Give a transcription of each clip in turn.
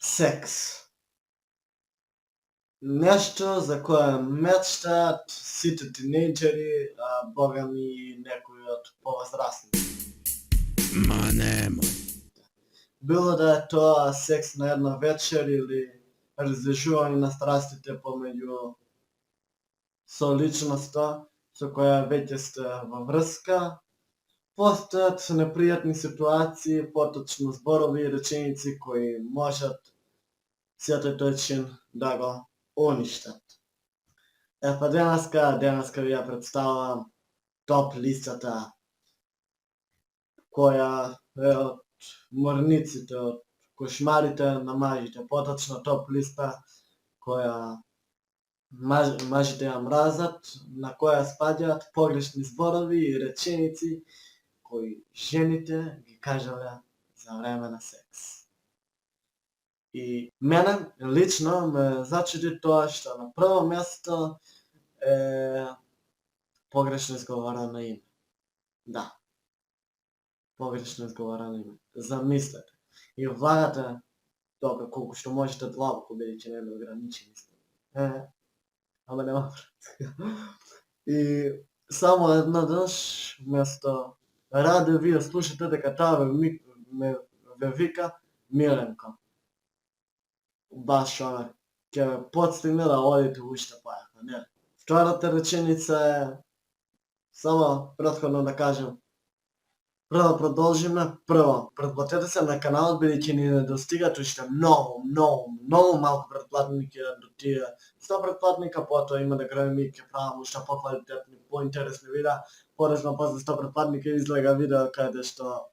Секс. Нещо, за кое мечтаат сите тинејџери, а богами и некои од повозрасни. Ма немој. Било да е тоа секс на една вечер или разрежување на страстите помеѓу со личноста со која веќе сте во врска, постојат непријатни ситуации, поточно зборови и реченици кои можат сите тој чин да го уништат. Па денеска ви ја представувам топ листата која е од морниците, од кошмарите на мажите, поточно топ листа која мажите ја мразат, на која спаѓаат погрешни зборови и реченици кои жените ги кажале за време на секс. И мене лично ме зачуди тоа што на прво место е погрешно изговорено име. Да. Погрешно изговорено име. Замислете. И влагате добро колку што можете длабоко, бидејќи нели ограничени сте. Ама нема врска. И само еднадаш место раде вие слушате дека таа ве вика Миленко. Баш она ќе ве подстигне да одите уште појако, нели? Втората реченица е, само претходно да кажем, прво продолжиме, прво претплатете се на каналот бидејќи ни недостигат уште многу малку претплатници до тие 100 претплатника, потоа има да грабиме и ќе правиме уште поквалитетни, поинтересни видеа. Порачно после 100 претплатника излега видео каде што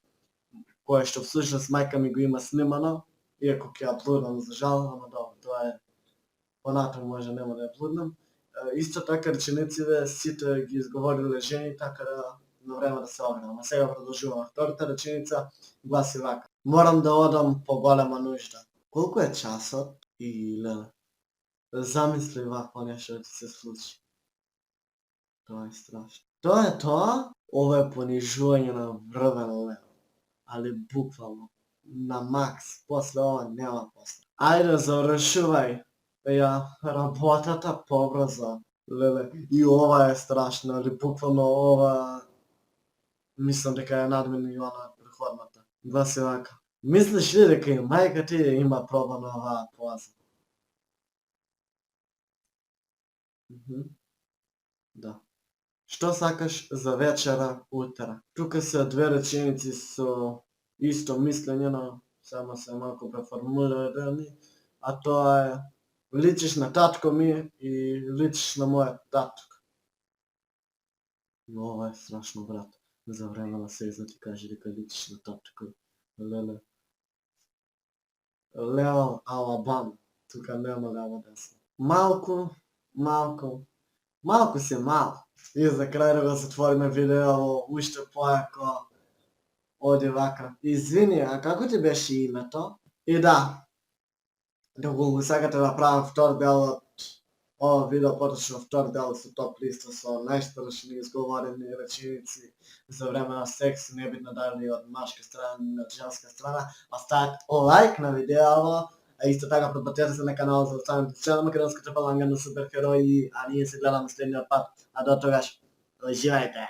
кое што всушност мајка ми го има снимано, иако ќе аплодам за жал, ама добро, тоа е понатаму може нема да ја аплодам. Исто така речениците сите ги изговориле жени, така да на време да се огнам. А сега продолжуваме. Втората реченица гласи вака: морам да одам по голема нужда. Колку е часот? И леле, замисли вакво нешто да ти се случи. Тоа е страшно. Тоа е тоа, ова е понижување на врвен лев. Али буквално на макс, после ова нема после. Ајде, завршувај ја работата побрзо. Леле, и ова е страшно, али буквално ова мислам дека е надмина и она претходната. Гласи вака: мислиш ли дека и мајка ти има проба на оваа поза? Да. Што сакаш за вечера утре? Тука се две реченици со исто мислење, но само се малку преформулирани, а тоа е: личиш на татко ми и личиш на мојот татко. Но ова е страшно, брат. За време на секс да ти каже дека личиш на татко. Леле. Лео Алабам. Тука нема ляво десно. Малку си мал. И за крај да го затвориме видео уште појако. Оди вака: извини, а како ти беше името? И да, доколку сакате да правам втор дел од ова видео, поточно втор дел со топ листа со најстрашни изговорени реченици за време на секс, небитно дали од машка страна или од женска страна, оставете лајк на видеото, а исто така претплатете се на каналот за да станете член на македонската фаланга на суперхерои, а ние се гледаме следниот пат, а до тогаш, уживајте!